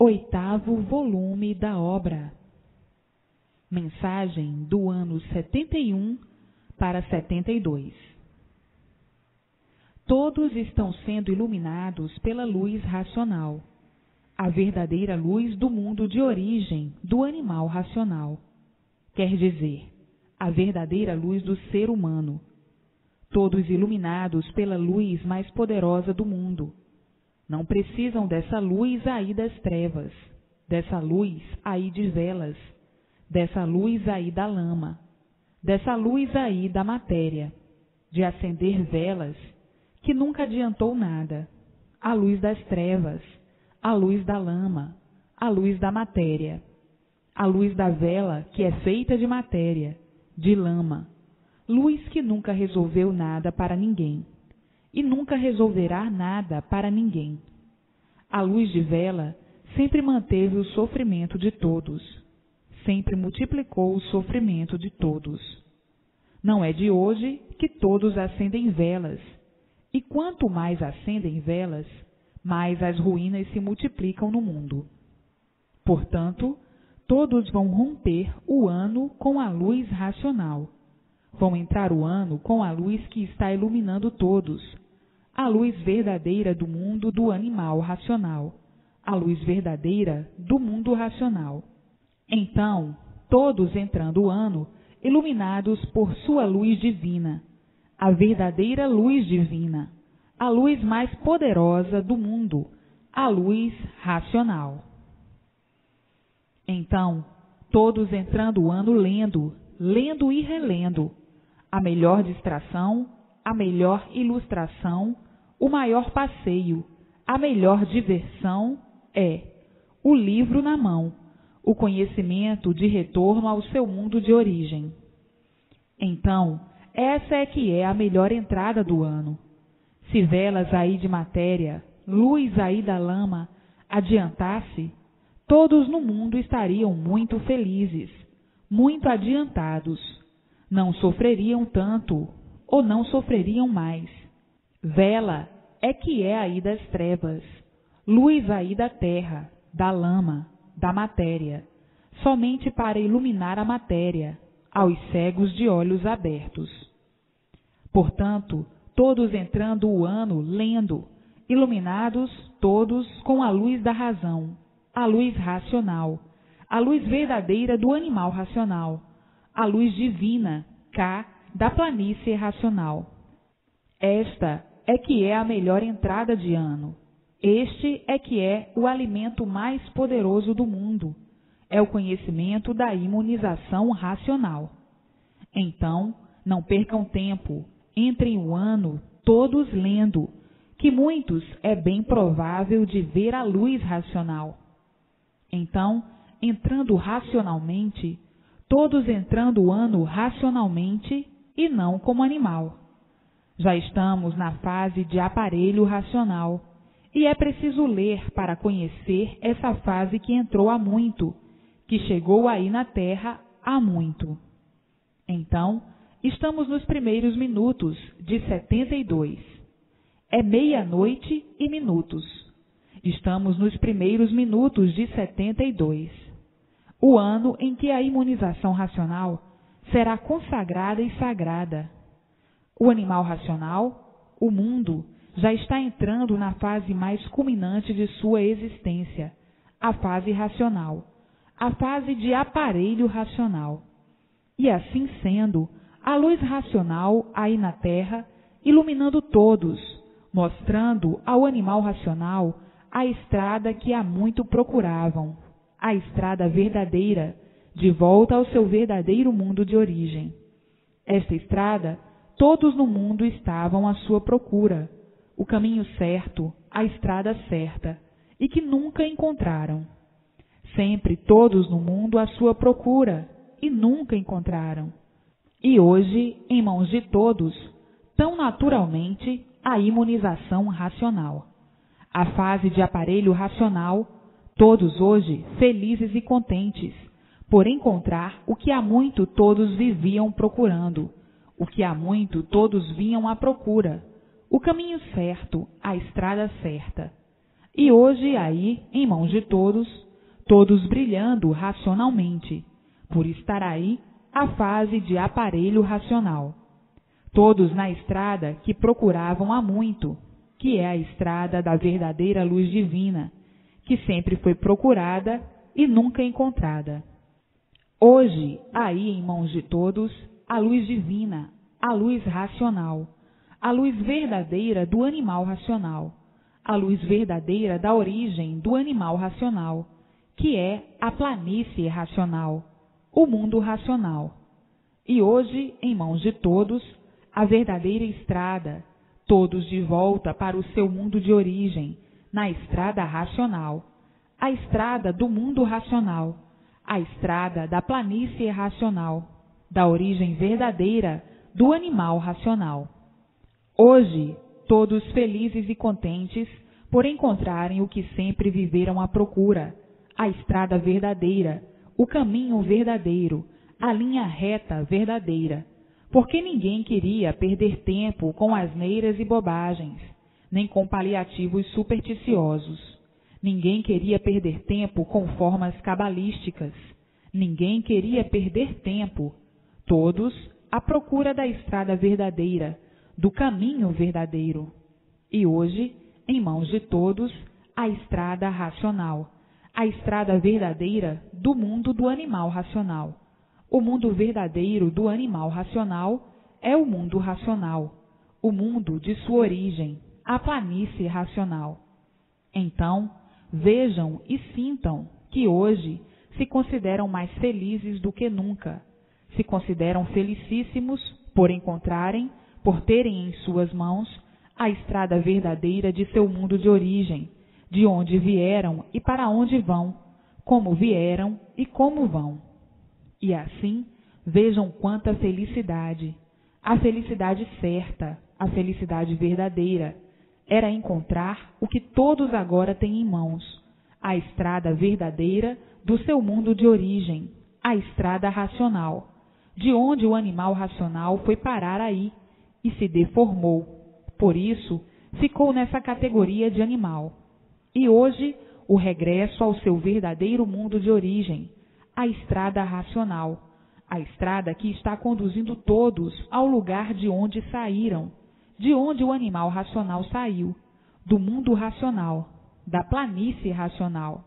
8º volume da obra. Mensagem do ano 71 para 72. Todos estão sendo iluminados pela luz racional, a verdadeira luz do mundo de origem do animal racional. Quer dizer, a verdadeira luz do ser humano. Todos iluminados pela luz mais poderosa do mundo. Não precisam dessa luz aí das trevas, dessa luz aí de velas, dessa luz aí da lama, dessa luz aí da matéria, de acender velas, que nunca adiantou nada. A luz das trevas, a luz da lama, a luz da matéria, a luz da vela que é feita de matéria, de lama, luz que nunca resolveu nada para ninguém. E nunca resolverá nada para ninguém. A luz de vela sempre manteve o sofrimento de todos, sempre multiplicou o sofrimento de todos. Não é de hoje que todos acendem velas, e quanto mais acendem velas, mais as ruínas se multiplicam no mundo. Portanto, todos vão romper o ano com a luz racional. Vão entrar o ano com a luz que está iluminando todos, a luz verdadeira do mundo do animal racional, a luz verdadeira do mundo racional. Então, todos entrando o ano, iluminados por sua luz divina, a verdadeira luz divina, a luz mais poderosa do mundo, a luz racional. Então, todos entrando o ano lendo e relendo, a melhor distração, a melhor ilustração, o maior passeio, a melhor diversão é o livro na mão, o conhecimento de retorno ao seu mundo de origem. Então, essa é que é a melhor entrada do ano. Se velas aí de matéria, luz aí da lama, adiantasse, todos no mundo estariam muito felizes, muito adiantados. Não sofreriam tanto, ou não sofreriam mais. Vela é que é aí das trevas, luz aí da terra, da lama, da matéria, somente para iluminar a matéria, aos cegos de olhos abertos. Portanto, todos entrando o ano lendo, iluminados todos com a luz da razão, a luz racional, a luz verdadeira do animal racional, a luz divina, cá, da planície racional. Esta é que é a melhor entrada de ano. Este é que é o alimento mais poderoso do mundo. É o conhecimento da imunização racional. Então, não percam tempo, entrem o ano todos lendo, que muitos é bem provável de ver a luz racional. Então, entrando racionalmente, todos entrando o ano racionalmente e não como animal. Já estamos na fase de aparelho racional e é preciso ler para conhecer essa fase que entrou há muito, que chegou aí na Terra há muito. Então, estamos nos primeiros minutos de 72. É 00:00 e minutos. Estamos nos primeiros minutos de 72. O ano em que a imunização racional será consagrada e sagrada. O animal racional, o mundo, já está entrando na fase mais culminante de sua existência, a fase racional, a fase de aparelho racional. E assim sendo, a luz racional aí na Terra, iluminando todos, mostrando ao animal racional a estrada que há muito procuravam, a estrada verdadeira, de volta ao seu verdadeiro mundo de origem. Esta estrada, todos no mundo estavam à sua procura, o caminho certo, a estrada certa, e que nunca encontraram. Sempre todos no mundo à sua procura, e nunca encontraram. E hoje, em mãos de todos, tão naturalmente, a imunização racional. A fase de aparelho racional, todos hoje felizes e contentes, por encontrar o que há muito todos viviam procurando, o que há muito todos vinham à procura, o caminho certo, a estrada certa. E hoje aí, em mãos de todos, todos brilhando racionalmente, por estar aí a fase de aparelho racional. Todos na estrada que procuravam há muito, que é a estrada da verdadeira luz divina, que sempre foi procurada e nunca encontrada. Hoje, aí em mãos de todos, a luz divina, a luz racional, a luz verdadeira do animal racional, a luz verdadeira da origem do animal racional, que é a planície racional, o mundo racional. E hoje, em mãos de todos, a verdadeira estrada, todos de volta para o seu mundo de origem, na estrada racional, a estrada do mundo racional, a estrada da planície racional, da origem verdadeira do animal racional. Hoje, todos felizes e contentes por encontrarem o que sempre viveram à procura, a estrada verdadeira, o caminho verdadeiro, a linha reta verdadeira, porque ninguém queria perder tempo com asneiras e bobagens, nem com paliativos supersticiosos. Ninguém queria perder tempo com formas cabalísticas. Ninguém queria perder tempo. Todos à procura da estrada verdadeira, do caminho verdadeiro. E hoje, em mãos de todos, a estrada racional, a estrada verdadeira do mundo do animal racional. O mundo verdadeiro do animal racional é o mundo racional, o mundo de sua origem, a planície racional. Então, vejam e sintam que hoje se consideram mais felizes do que nunca. Se consideram felicíssimos por encontrarem, por terem em suas mãos, a estrada verdadeira de seu mundo de origem, de onde vieram e para onde vão, como vieram e como vão. E assim, vejam quanta felicidade, a felicidade certa, a felicidade verdadeira, era encontrar o que todos agora têm em mãos, a estrada verdadeira do seu mundo de origem, a estrada racional, de onde o animal racional foi parar aí e se deformou. Por isso, ficou nessa categoria de animal. E hoje, o regresso ao seu verdadeiro mundo de origem, a estrada racional, a estrada que está conduzindo todos ao lugar de onde saíram, de onde o animal racional saiu, do mundo racional, da planície racional.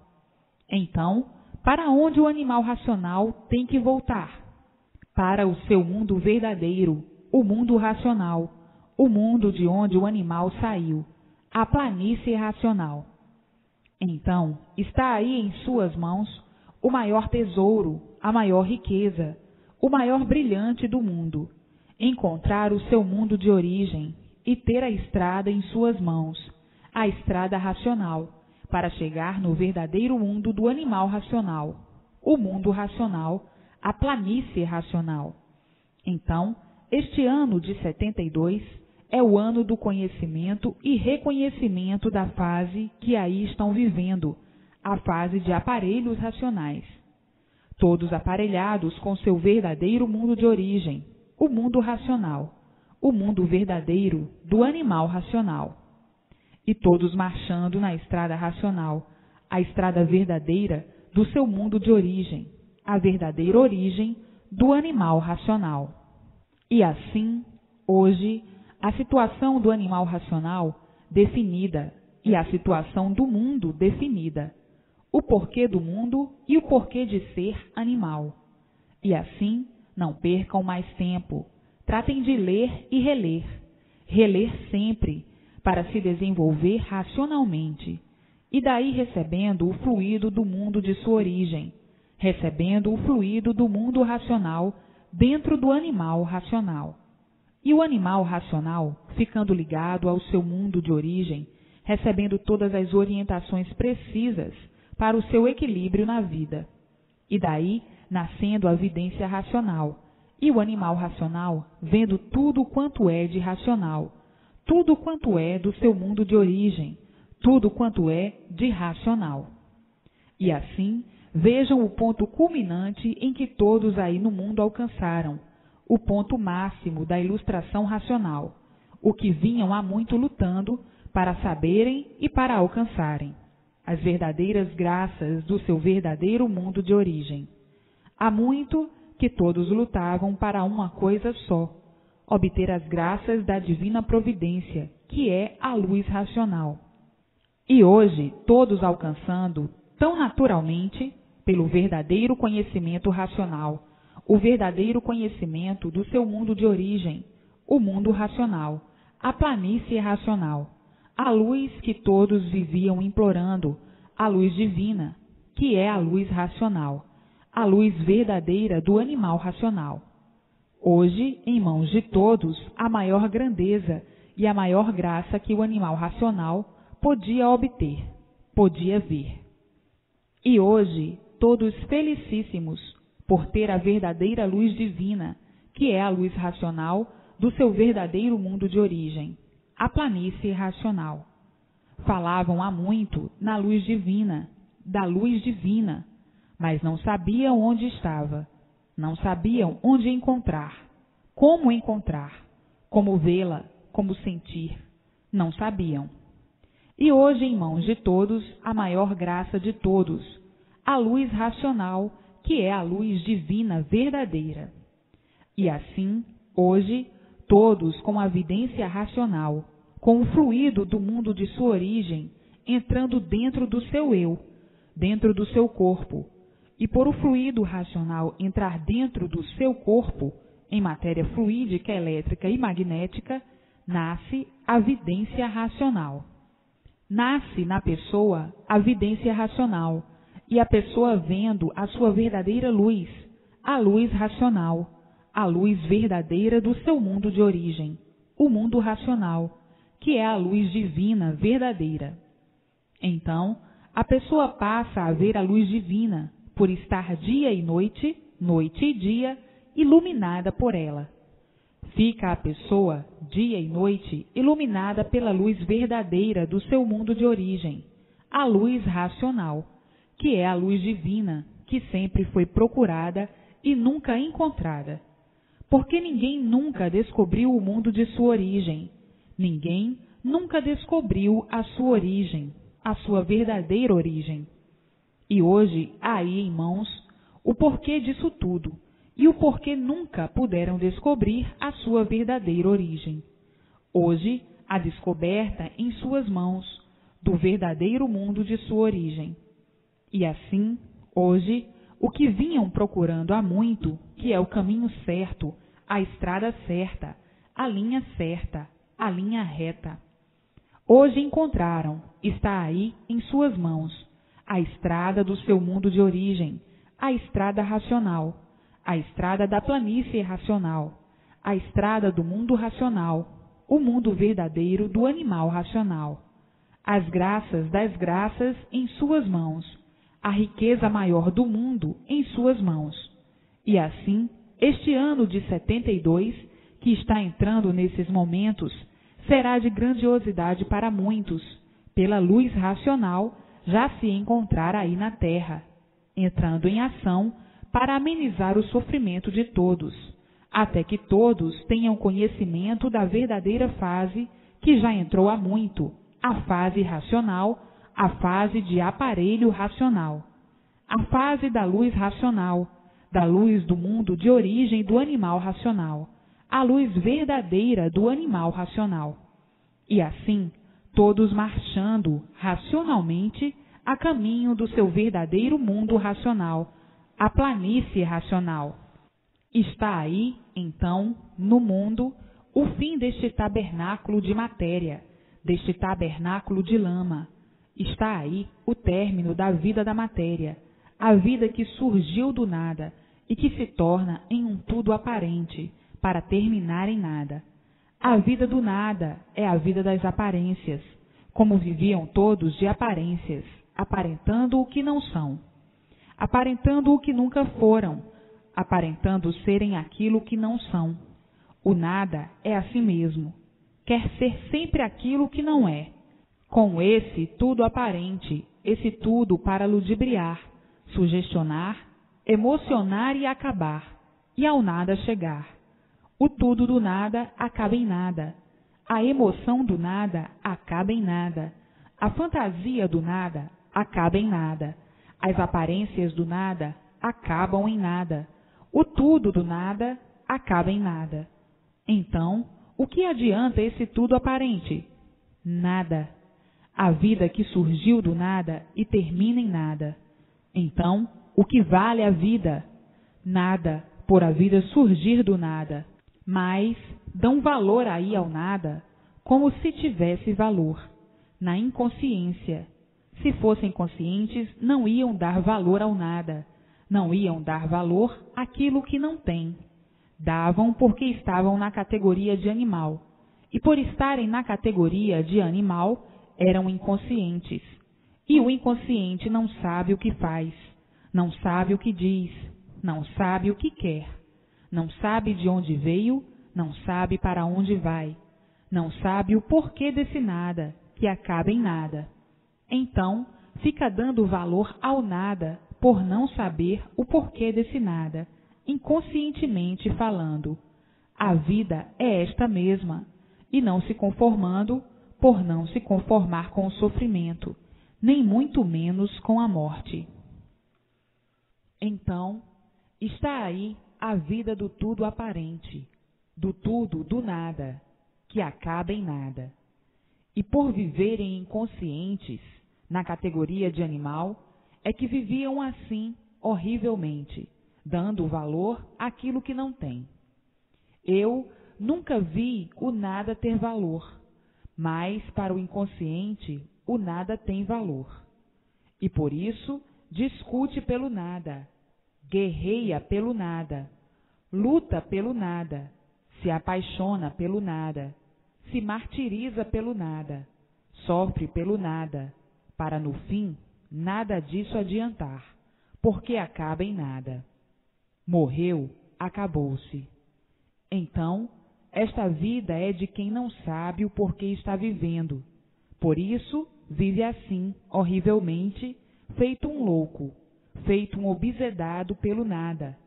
Então, para onde o animal racional tem que voltar? Para o seu mundo verdadeiro, o mundo racional, o mundo de onde o animal saiu, a planície racional. Então, está aí em suas mãos o maior tesouro, a maior riqueza, o maior brilhante do mundo, encontrar o seu mundo de origem e ter a estrada em suas mãos, a estrada racional, para chegar no verdadeiro mundo do animal racional, o mundo racional, a planície racional. Então, este ano de 72 é o ano do conhecimento e reconhecimento da fase que aí estão vivendo, a fase de aparelhos racionais. Todos aparelhados com seu verdadeiro mundo de origem, o mundo racional, o mundo verdadeiro do animal racional. E todos marchando na estrada racional, a estrada verdadeira do seu mundo de origem, a verdadeira origem do animal racional. E assim, hoje, a situação do animal racional definida e a situação do mundo definida, o porquê do mundo e o porquê de ser animal. E assim, não percam mais tempo, tratem de ler e reler, reler sempre, para se desenvolver racionalmente, e daí recebendo o fluido do mundo de sua origem, recebendo o fluido do mundo racional dentro do animal racional. E o animal racional, ficando ligado ao seu mundo de origem, recebendo todas as orientações precisas para o seu equilíbrio na vida. E daí, nascendo a vidência racional, e o animal racional vendo tudo quanto é de racional, tudo quanto é do seu mundo de origem, tudo quanto é de racional. E assim, vejam o ponto culminante em que todos aí no mundo alcançaram, o ponto máximo da ilustração racional, o que vinham há muito lutando para saberem e para alcançarem. as verdadeiras graças do seu verdadeiro mundo de origem. Há muito que todos lutavam para uma coisa só, obter as graças da divina providência, que é a luz racional. E hoje, todos alcançando, tão naturalmente, pelo verdadeiro conhecimento racional, o verdadeiro conhecimento do seu mundo de origem, o mundo racional, a planície racional, a luz que todos viviam implorando, a luz divina, que é a luz racional, a luz verdadeira do animal racional. Hoje, em mãos de todos, a maior grandeza e a maior graça que o animal racional podia obter, podia ver. E hoje, todos felicíssimos por ter a verdadeira luz divina, que é a luz racional do seu verdadeiro mundo de origem, a planície racional. Falavam há muito na luz divina, da luz divina, mas não sabiam onde estava, não sabiam onde encontrar, como vê-la, como sentir, não sabiam. E hoje, em mãos de todos, a maior graça de todos, a luz racional, que é a luz divina verdadeira. E assim, hoje, todos com a vidência racional, com o fluido do mundo de sua origem, entrando dentro do seu eu, dentro do seu corpo, e por o fluido racional entrar dentro do seu corpo, em matéria fluídica, elétrica e magnética, nasce a vidência racional. Nasce na pessoa a vidência racional, e a pessoa vendo a sua verdadeira luz, a luz racional, a luz verdadeira do seu mundo de origem, o mundo racional, que é a luz divina verdadeira. Então, a pessoa passa a ver a luz divina, por estar dia e noite, noite e dia, iluminada por ela. Fica a pessoa, dia e noite, iluminada pela luz verdadeira do seu mundo de origem, a luz racional, que é a luz divina, que sempre foi procurada e nunca encontrada. Porque ninguém nunca descobriu o mundo de sua origem. Ninguém nunca descobriu a sua origem, a sua verdadeira origem. E hoje, há aí em mãos, o porquê disso tudo, e o porquê nunca puderam descobrir a sua verdadeira origem. Hoje, a descoberta em suas mãos do verdadeiro mundo de sua origem. E assim, hoje, o que vinham procurando há muito, que é o caminho certo, a estrada certa, a linha certa, a linha reta. Hoje encontraram, está aí em suas mãos, a estrada do seu mundo de origem, a estrada racional, a estrada da planície racional, a estrada do mundo racional, o mundo verdadeiro do animal racional. As graças das graças em suas mãos, a riqueza maior do mundo em suas mãos. E assim, este ano de 72, que está entrando nesses momentos, será de grandiosidade para muitos, pela luz racional já se encontrar aí na Terra, entrando em ação para amenizar o sofrimento de todos, até que todos tenham conhecimento da verdadeira fase que já entrou há muito, a fase racional, a fase de aparelho racional, a fase da luz racional, da luz do mundo de origem do animal racional, a luz verdadeira do animal racional. E assim, todos marchando racionalmente a caminho do seu verdadeiro mundo racional, a planície racional. Está aí, então, no mundo, o fim deste tabernáculo de matéria, deste tabernáculo de lama. Está aí o término da vida da matéria, a vida que surgiu do nada e que se torna em um tudo aparente, para terminar em nada. A vida do nada é a vida das aparências, como viviam todos de aparências, aparentando o que não são, aparentando o que nunca foram, aparentando serem aquilo que não são. O nada é assim mesmo, quer ser sempre aquilo que não é. Com esse tudo aparente, esse tudo para ludibriar, sugestionar, emocionar e acabar, e ao nada chegar. O tudo do nada acaba em nada, a emoção do nada acaba em nada, a fantasia do nada acaba em nada. As aparências do nada acabam em nada. O tudo do nada acaba em nada. Então, o que adianta esse tudo aparente? Nada. A vida que surgiu do nada e termina em nada. Então, o que vale a vida? Nada, por a vida surgir do nada. Mas dão valor aí ao nada como se tivesse valor, na inconsciência. Se fossem conscientes, não iam dar valor ao nada, não iam dar valor àquilo que não tem. Davam porque estavam na categoria de animal, e por estarem na categoria de animal, eram inconscientes. E o inconsciente não sabe o que faz, não sabe o que diz, não sabe o que quer, não sabe de onde veio, não sabe para onde vai, não sabe o porquê desse nada, que acaba em nada. Então, fica dando valor ao nada por não saber o porquê desse nada, inconscientemente falando. A vida é esta mesma, e não se conformando por não se conformar com o sofrimento, nem muito menos com a morte. Então, está aí a vida do tudo aparente, do tudo do nada, que acaba em nada. E por viverem inconscientes, na categoria de animal, é que viviam assim, horrivelmente, dando valor àquilo que não tem. Eu nunca vi o nada ter valor, mas para o inconsciente o nada tem valor. E por isso discute pelo nada, guerreia pelo nada, luta pelo nada, se apaixona pelo nada, se martiriza pelo nada, sofre pelo nada, para no fim nada disso adiantar, porque acaba em nada. Morreu, acabou-se. Então, esta vida é de quem não sabe o porquê está vivendo. Por isso, vive assim, horrivelmente, feito um louco, feito um obsedado pelo nada.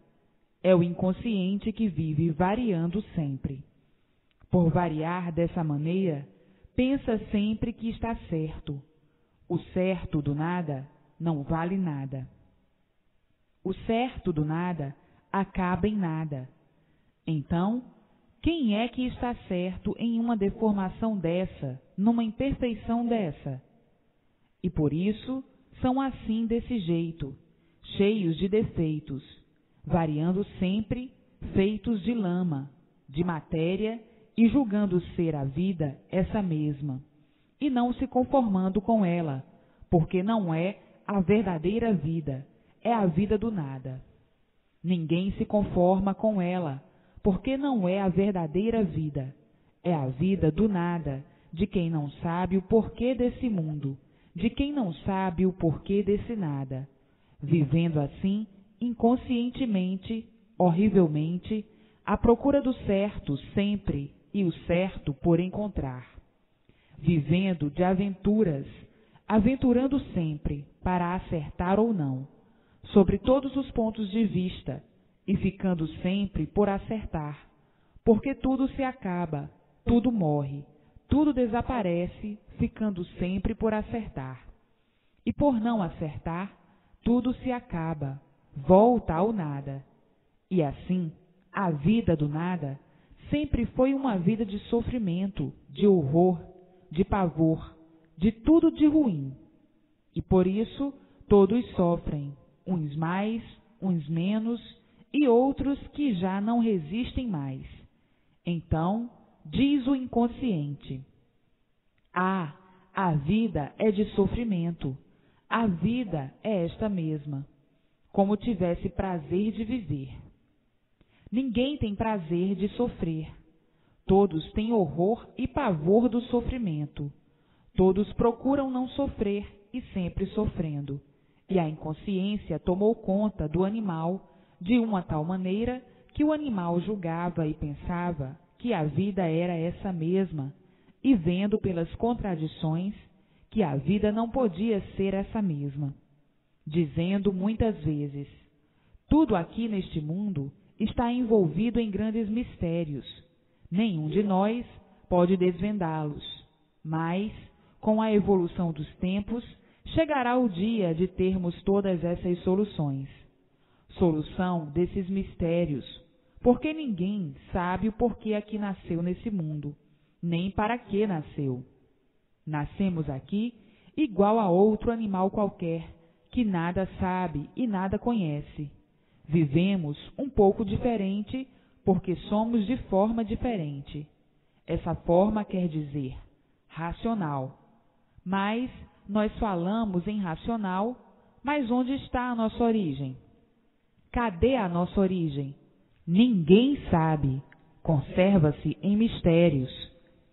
É o inconsciente que vive variando sempre. Por variar dessa maneira, pensa sempre que está certo. O certo do nada não vale nada. O certo do nada acaba em nada. Então, quem é que está certo em uma deformação dessa, numa imperfeição dessa? E por isso são assim desse jeito, cheios de defeitos, variando sempre, feitos de lama, de matéria e julgando ser a vida essa mesma, e não se conformando com ela, porque não é a verdadeira vida, é a vida do nada. Ninguém se conforma com ela, porque não é a verdadeira vida, é a vida do nada, de quem não sabe o porquê desse mundo, de quem não sabe o porquê desse nada, vivendo assim, inconscientemente, horrivelmente, à procura do certo sempre e o certo por encontrar, vivendo de aventuras, aventurando sempre para acertar ou não, sobre todos os pontos de vista, e ficando sempre por acertar, porque tudo se acaba, tudo morre, tudo desaparece, ficando sempre por acertar. E por não acertar, tudo se acaba, volta ao nada. E assim, a vida do nada sempre foi uma vida de sofrimento, de horror, de pavor, de tudo de ruim. E por isso todos sofrem, uns mais, uns menos, e outros que já não resistem mais. Então, diz o inconsciente: a vida é de sofrimento, a vida é esta mesma, como tivesse prazer de viver. Ninguém tem prazer de sofrer, todos têm horror e pavor do sofrimento, todos procuram não sofrer e sempre sofrendo, e a inconsciência tomou conta do animal de uma tal maneira que o animal julgava e pensava que a vida era essa mesma, e vendo pelas contradições que a vida não podia ser essa mesma, dizendo muitas vezes: tudo aqui neste mundo está envolvido em grandes mistérios, nenhum de nós pode desvendá-los, mas, com a evolução dos tempos, chegará o dia de termos todas essas soluções. Solução desses mistérios, porque ninguém sabe o porquê aqui nasceu nesse mundo, nem para que nasceu. Nascemos aqui igual a outro animal qualquer, que nada sabe e nada conhece. Vivemos um pouco diferente, porque somos de forma diferente. Essa forma quer dizer racional. Mas nós falamos em racional, mas onde está a nossa origem? Cadê a nossa origem? Ninguém sabe. Conserva-se em mistérios.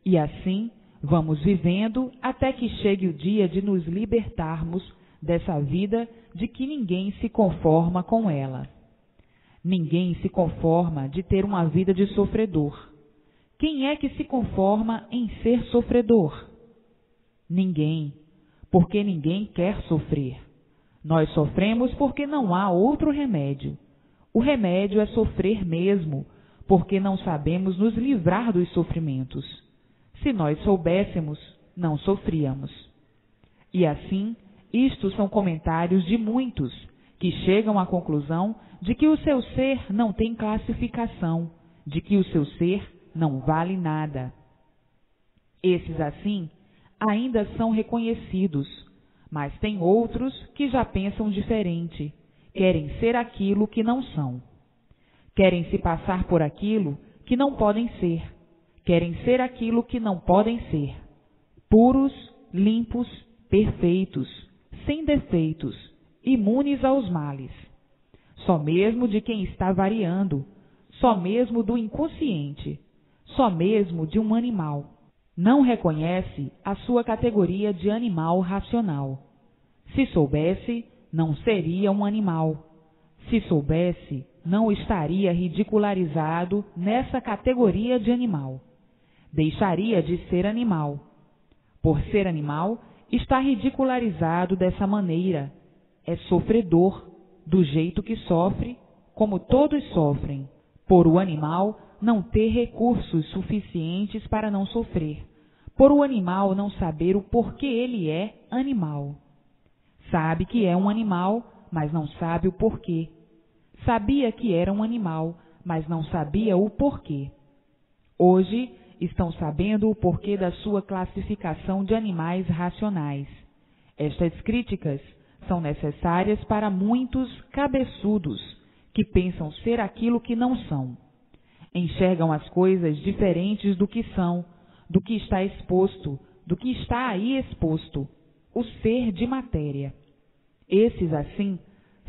E assim vamos vivendo até que chegue o dia de nos libertarmos dessa vida de que ninguém se conforma com ela. Ninguém se conforma de ter uma vida de sofredor. Quem é que se conforma em ser sofredor? Ninguém, porque ninguém quer sofrer. Nós sofremos porque não há outro remédio. O remédio é sofrer mesmo, porque não sabemos nos livrar dos sofrimentos. Se nós soubéssemos, não sofríamos. E assim, isto são comentários de muitos que chegam à conclusão de que o seu ser não tem classificação, de que o seu ser não vale nada. Esses, assim, ainda são reconhecidos, mas tem outros que já pensam diferente, querem ser aquilo que não são. Querem se passar por aquilo que não podem ser, querem ser aquilo que não podem ser. Puros, limpos, perfeitos, sem defeitos, imunes aos males. Só mesmo de quem está variando, só mesmo do inconsciente, só mesmo de um animal. Não reconhece a sua categoria de animal racional. Se soubesse, não seria um animal. Se soubesse, não estaria ridicularizado nessa categoria de animal. Deixaria de ser animal. Por ser animal, está ridicularizado dessa maneira. É sofredor, do jeito que sofre, como todos sofrem, por o animal não ter recursos suficientes para não sofrer, por o animal não saber o porquê ele é animal. Sabe que é um animal, mas não sabe o porquê. Sabia que era um animal, mas não sabia o porquê. Hoje estão sabendo o porquê da sua classificação de animais racionais. Estas críticas são necessárias para muitos cabeçudos que pensam ser aquilo que não são. Enxergam as coisas diferentes do que são, do que está exposto, do que está aí exposto, o ser de matéria. Esses, assim,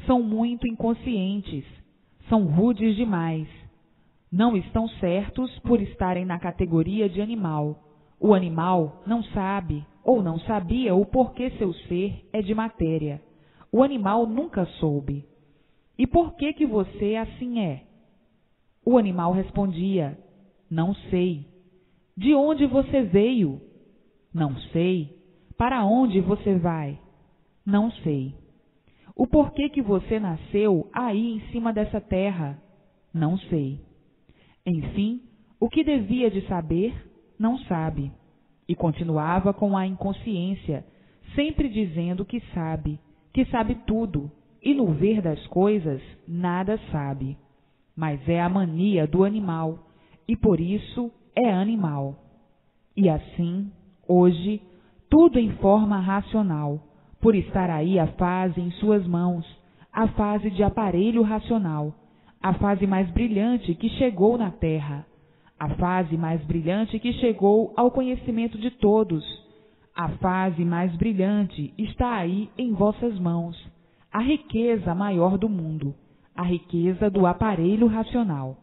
são muito inconscientes, são rudes demais. Não estão certos por estarem na categoria de animal. O animal não sabe ou não sabia o porquê seu ser é de matéria. O animal nunca soube. E por que você assim é? O animal respondia: não sei. De onde você veio? Não sei. Para onde você vai? Não sei. O porquê que você nasceu aí em cima dessa terra? Não sei. Enfim, o que devia de saber, não sabe. E continuava com a inconsciência, sempre dizendo que sabe tudo, e no ver das coisas nada sabe. Mas é a mania do animal, e por isso é animal. E assim, hoje, tudo em forma racional, por estar aí a fase em suas mãos, a fase de aparelho racional, a fase mais brilhante que chegou na Terra, a fase mais brilhante que chegou ao conhecimento de todos. A fase mais brilhante está aí em vossas mãos, a riqueza maior do mundo, a riqueza do aparelho racional.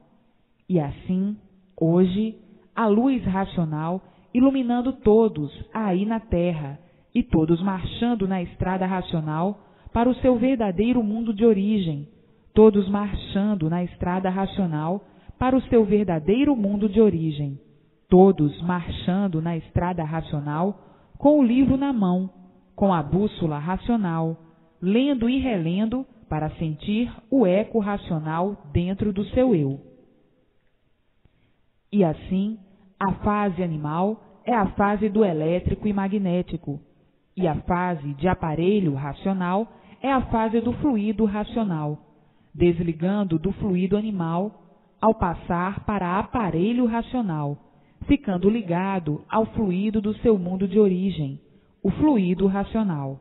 E assim, hoje, a luz racional iluminando todos aí na Terra, e todos marchando na estrada racional para o seu verdadeiro mundo de origem, todos marchando na estrada racional para o seu verdadeiro mundo de origem, todos marchando na estrada racional com o livro na mão, com a bússola racional, lendo e relendo para sentir o eco racional dentro do seu eu. E assim, a fase animal é a fase do elétrico e magnético, E a fase de aparelho racional é a fase do fluido racional, desligando do fluido animal ao passar para aparelho racional, ficando ligado ao fluido do seu mundo de origem, o fluido racional.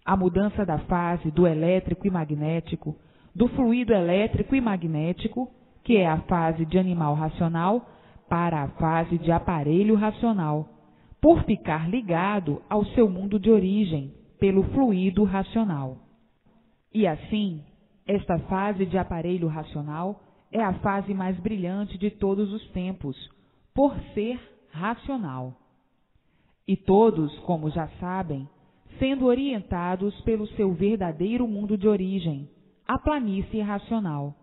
A mudança da fase do elétrico e magnético, do fluido elétrico e magnético, que é a fase de animal racional, para a fase de aparelho racional, por ficar ligado ao seu mundo de origem, pelo fluido racional. E assim, esta fase de aparelho racional é a fase mais brilhante de todos os tempos, por ser racional. E todos, como já sabem, sendo orientados pelo seu verdadeiro mundo de origem, a planície racional.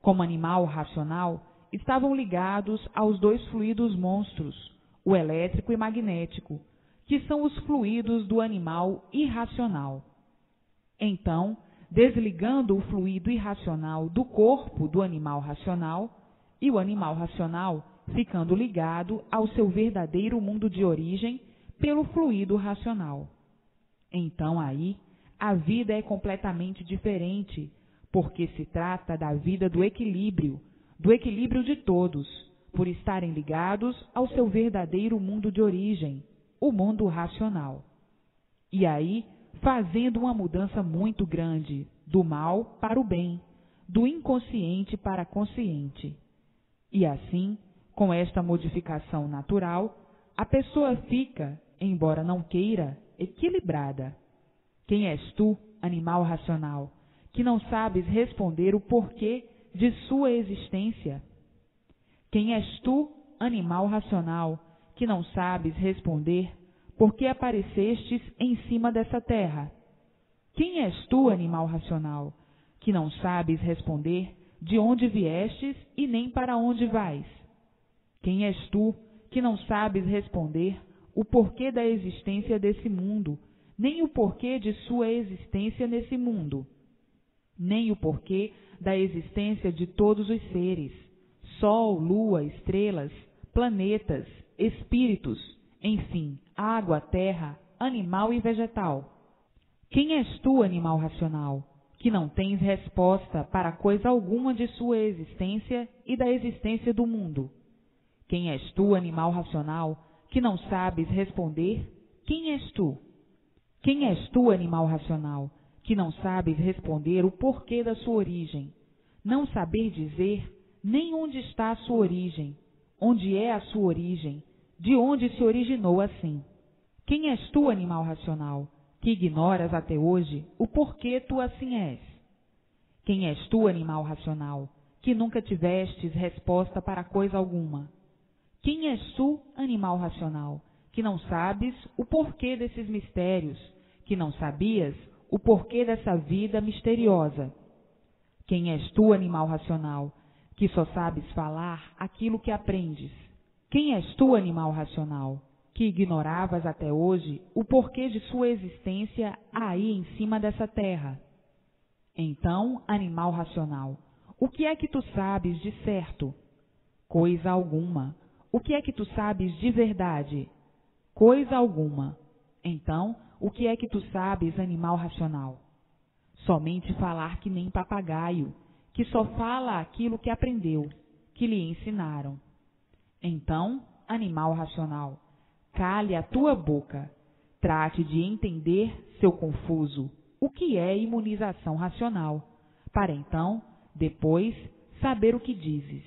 Como animal racional, estavam ligados aos dois fluidos monstros, o elétrico e magnético, que são os fluidos do animal irracional. Então, desligando o fluido irracional do corpo do animal racional, e o animal racional ficando ligado ao seu verdadeiro mundo de origem pelo fluido racional. Então aí, a vida é completamente diferente, porque se trata da vida do equilíbrio de todos, por estarem ligados ao seu verdadeiro mundo de origem, o mundo racional. E aí, fazendo uma mudança muito grande, do mal para o bem, do inconsciente para consciente. E assim, com esta modificação natural, a pessoa fica, embora não queira, equilibrada. Quem és tu, animal racional, que não sabes responder o porquê de sua existência? Quem és tu, animal racional, que não sabes responder por que aparecestes em cima dessa terra? Quem és tu, animal racional, que não sabes responder de onde viestes e nem para onde vais? Quem és tu, que não sabes responder o porquê da existência desse mundo, nem o porquê de sua existência nesse mundo, nem o porquê da existência de todos os seres, sol, lua, estrelas, planetas, espíritos, enfim, água, terra, animal e vegetal? Quem és tu, animal racional, que não tens resposta para coisa alguma de sua existência e da existência do mundo? Quem és tu, animal racional, que não sabes responder? Quem és tu? Quem és tu, animal racional, que não sabes responder o porquê da sua origem? Não saber dizer nem onde está a sua origem, onde é a sua origem, de onde se originou assim. Quem és tu, animal racional, que ignoras até hoje o porquê tu assim és? Quem és tu, animal racional, que nunca tivestes resposta para coisa alguma? Quem és tu, animal racional, que não sabes o porquê desses mistérios, que não sabias o porquê dessa vida misteriosa? Quem és tu, animal racional, que só sabes falar aquilo que aprendes? Quem és tu, animal racional, que ignoravas até hoje o porquê de sua existência aí em cima dessa terra? Então, animal racional, o que é que tu sabes de certo? Coisa alguma. O que é que tu sabes de verdade? Coisa alguma. Então, o que é que tu sabes, animal racional? Somente falar que nem papagaio, que só fala aquilo que aprendeu, que lhe ensinaram. Então, animal racional, cale a tua boca, trate de entender, seu confuso, o que é imunização racional, para então, depois, saber o que dizes.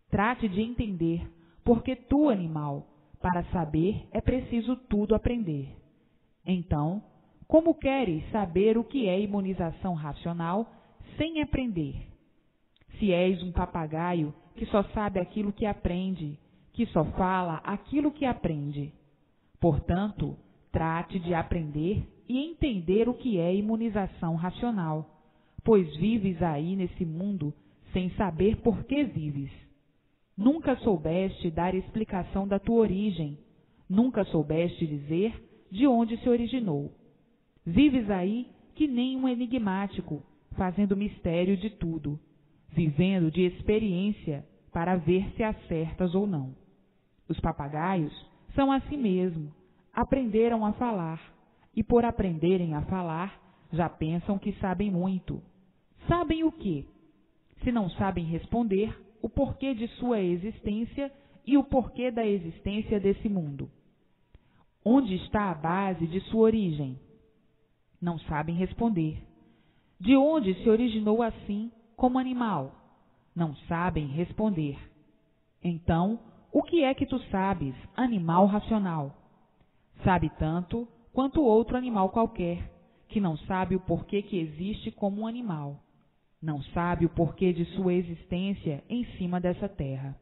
Trate de entender, porque tu, animal, para saber é preciso tudo aprender. Então, como queres saber o que é imunização racional sem aprender? Se és um papagaio que só sabe aquilo que aprende, que só fala aquilo que aprende. Portanto, trate de aprender e entender o que é imunização racional, pois vives aí nesse mundo sem saber por que vives. Nunca soubeste dar explicação da tua origem, nunca soubeste dizer de onde se originou. Vives aí que nem um enigmático, fazendo mistério de tudo, vivendo de experiência para ver se acertas ou não. Os papagaios são assim mesmo, aprenderam a falar, e por aprenderem a falar, já pensam que sabem muito. Sabem o quê? Se não sabem responder o porquê de sua existência e o porquê da existência desse mundo. Onde está a base de sua origem? Não sabem responder. De onde se originou assim, como animal? Não sabem responder. Então, o que é que tu sabes, animal racional? Sabe tanto quanto outro animal qualquer, que não sabe o porquê que existe como um animal. Não sabe o porquê de sua existência em cima dessa terra.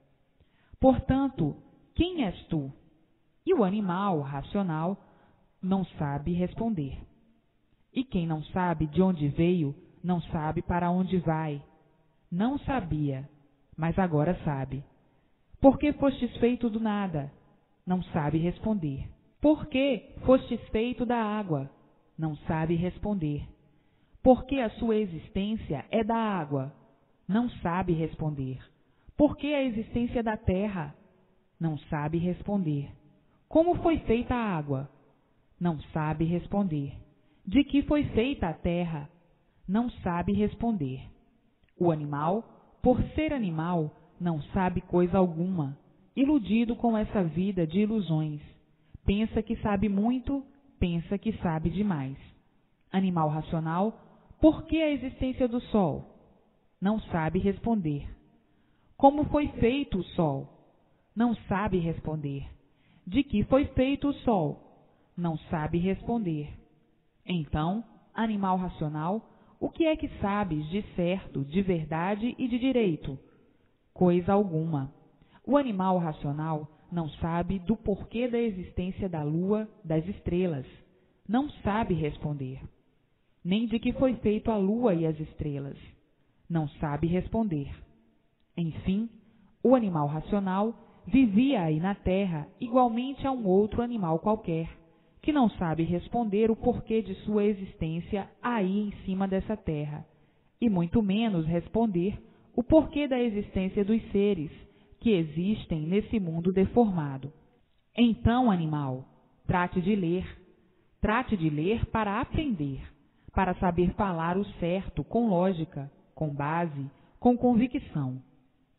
Portanto, quem és tu? E o animal racional não sabe responder. E quem não sabe de onde veio, não sabe para onde vai. Não sabia, mas agora sabe. Por que fostes feito do nada? Não sabe responder. Por que fostes feito da água? Não sabe responder. Por que a sua existência é da água? Não sabe responder. Por que a existência da terra? Não sabe responder. Como foi feita a água? Não sabe responder. De que foi feita a terra? Não sabe responder. O animal, por ser animal, não sabe coisa alguma, iludido com essa vida de ilusões. Pensa que sabe muito, pensa que sabe demais. Animal racional, por que a existência do sol? Não sabe responder. Como foi feito o sol? Não sabe responder. De que foi feito o sol? Não sabe responder. Então, animal racional, o que é que sabes de certo, de verdade e de direito? Coisa alguma. O animal racional não sabe do porquê da existência da lua, das estrelas. Não sabe responder. Nem de que foi feito a lua e as estrelas. Não sabe responder. Enfim, o animal racional vivia aí na terra igualmente a um outro animal qualquer, que não sabe responder o porquê de sua existência aí em cima dessa terra, e muito menos responder o porquê da existência dos seres que existem nesse mundo deformado. Então, animal, trate de ler para aprender, para saber falar o certo com lógica, com base, com convicção.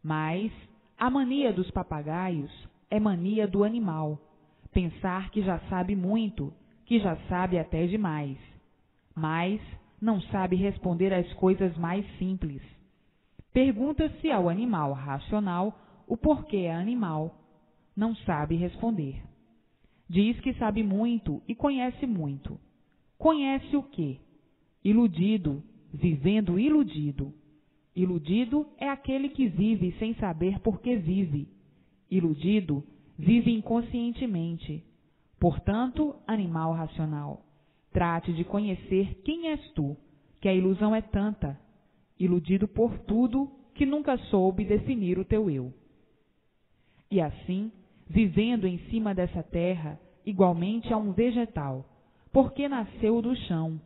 Mas a mania dos papagaios é mania do animal, pensar que já sabe muito, que já sabe até demais, mas não sabe responder às coisas mais simples. Pergunta-se ao animal racional o porquê é animal. Não sabe responder. Diz que sabe muito e conhece muito. Conhece o quê? Iludido, vivendo iludido. Iludido é aquele que vive sem saber por que vive. Iludido vive inconscientemente. Portanto, animal racional, trate de conhecer quem és tu, que a ilusão é tanta, iludido por tudo que nunca soube definir o teu eu. E assim, vivendo em cima dessa terra, igualmente a um vegetal, porque nasceu do chão,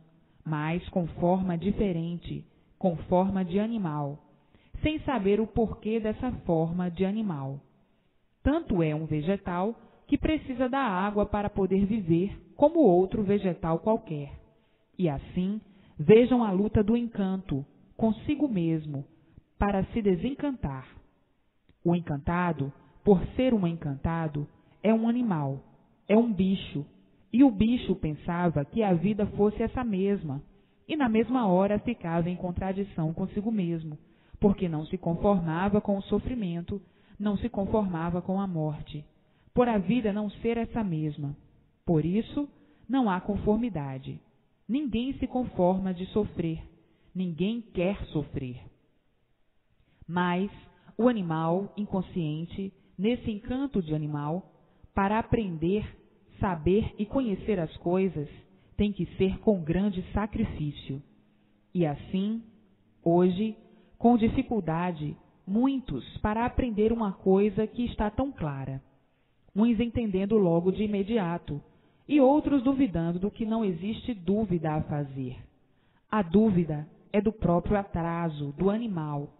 mas com forma diferente, com forma de animal, sem saber o porquê dessa forma de animal. Tanto é um vegetal que precisa da água para poder viver como outro vegetal qualquer. E assim, vejam a luta do encanto consigo mesmo para se desencantar. O encantado, por ser um encantado, é um animal, é um bicho, e o bicho pensava que a vida fosse essa mesma, e na mesma hora ficava em contradição consigo mesmo, porque não se conformava com o sofrimento, não se conformava com a morte, por a vida não ser essa mesma. Por isso, não há conformidade. Ninguém se conforma de sofrer, ninguém quer sofrer. Mas o animal inconsciente, nesse encanto de animal, para aprender, saber e conhecer as coisas, tem que ser com grande sacrifício. E assim, hoje, com dificuldade, muitos para aprender uma coisa que está tão clara, uns entendendo logo de imediato, e outros duvidando do que não existe dúvida a fazer. A dúvida é do próprio atraso, do animal.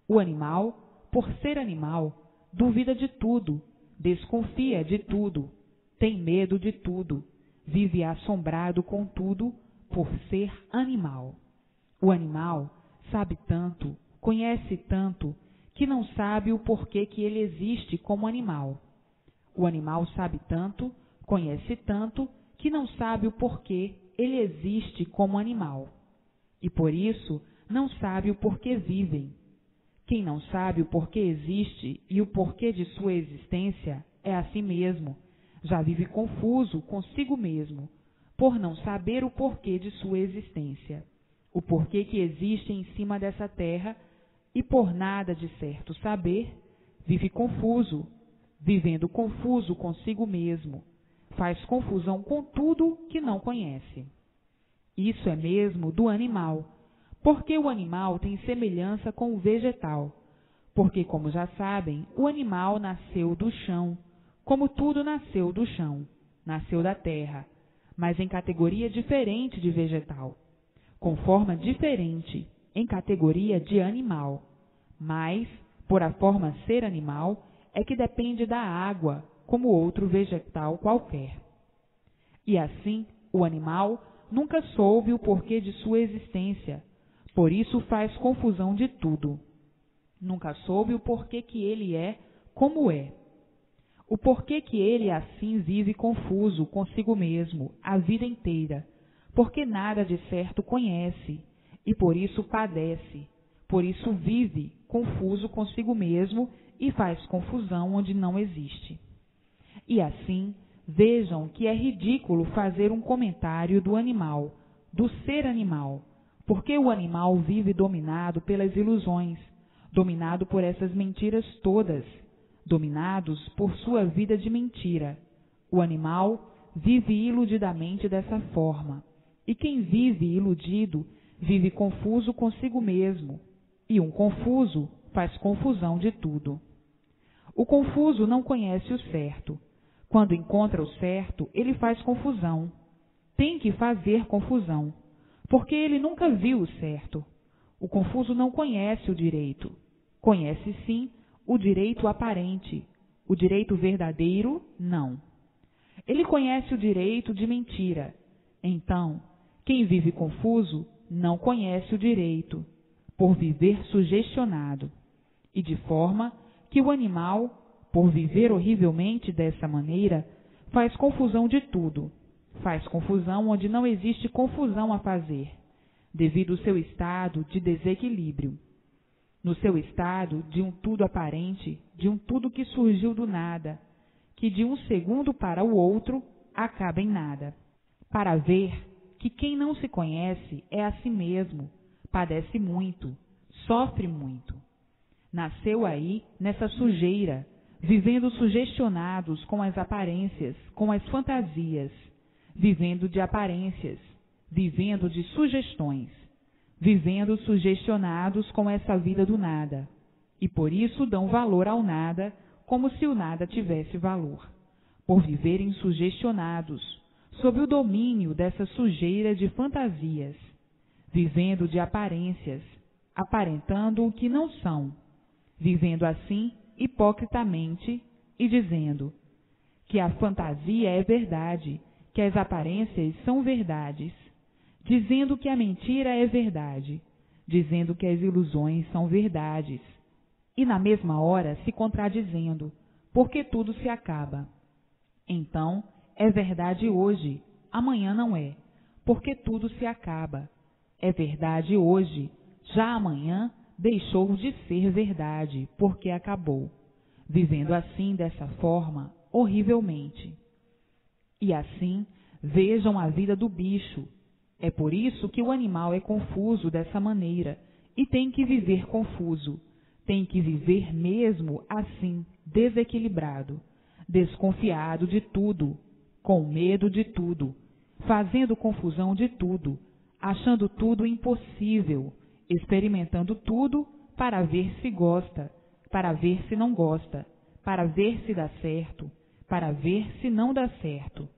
O animal, por ser animal, duvida de tudo, desconfia de tudo, tem medo de tudo, vive assombrado com tudo por ser animal. O animal sabe tanto, conhece tanto, que não sabe o porquê que ele existe como animal. O animal sabe tanto, conhece tanto, que não sabe o porquê ele existe como animal. E por isso não sabe o porquê vivem. Quem não sabe o porquê existe e o porquê de sua existência é a si mesmo. Já vive confuso consigo mesmo, por não saber o porquê de sua existência, o porquê que existe em cima dessa terra, e por nada de certo saber, vive confuso, vivendo confuso consigo mesmo, faz confusão com tudo que não conhece. Isso é mesmo do animal, porque o animal tem semelhança com o vegetal, porque, como já sabem, o animal nasceu do chão, como tudo nasceu do chão, nasceu da terra, mas em categoria diferente de vegetal, com forma diferente, em categoria de animal, mas, por a forma ser animal, é que depende da água, como outro vegetal qualquer. E assim, o animal nunca soube o porquê de sua existência, por isso faz confusão de tudo. Nunca soube o porquê que ele é como é. O porquê que ele assim vive confuso consigo mesmo a vida inteira, porque nada de certo conhece, e por isso padece, por isso vive confuso consigo mesmo e faz confusão onde não existe. E assim, vejam que é ridículo fazer um comentário do animal, do ser animal, porque o animal vive dominado pelas ilusões, dominado por essas mentiras todas, dominados por sua vida de mentira. O animal vive iludidamente dessa forma, e quem vive iludido vive confuso consigo mesmo, e um confuso faz confusão de tudo. O confuso não conhece o certo. Quando encontra o certo, ele faz confusão. Tem que fazer confusão, porque ele nunca viu o certo. O confuso não conhece o direito. Conhece sim o direito aparente. O direito verdadeiro, não. Ele conhece o direito de mentira. Então, quem vive confuso não conhece o direito, por viver sugestionado. E de forma que o animal, por viver horrivelmente dessa maneira, faz confusão de tudo. Faz confusão onde não existe confusão a fazer, devido ao seu estado de desequilíbrio. No seu estado de um tudo aparente, de um tudo que surgiu do nada, que de um segundo para o outro acaba em nada. Para ver que quem não se conhece é a si mesmo, padece muito, sofre muito. Nasceu aí nessa sujeira, vivendo sugestionados com as aparências, com as fantasias, vivendo de aparências, vivendo de sugestões, vivendo sugestionados com essa vida do nada, e por isso dão valor ao nada como se o nada tivesse valor, por viverem sugestionados, sob o domínio dessa sujeira de fantasias, vivendo de aparências, aparentando o que não são, vivendo assim hipocritamente e dizendo que a fantasia é verdade, que as aparências são verdades, dizendo que a mentira é verdade, dizendo que as ilusões são verdades, e na mesma hora se contradizendo, porque tudo se acaba. Então, é verdade hoje, amanhã não é, porque tudo se acaba. É verdade hoje, já amanhã deixou de ser verdade, porque acabou, vivendo assim, dessa forma, horrivelmente. E assim, vejam a vida do bicho. É por isso que o animal é confuso dessa maneira, e tem que viver confuso, tem que viver mesmo assim, desequilibrado, desconfiado de tudo, com medo de tudo, fazendo confusão de tudo, achando tudo impossível, experimentando tudo para ver se gosta, para ver se não gosta, para ver se dá certo, para ver se não dá certo.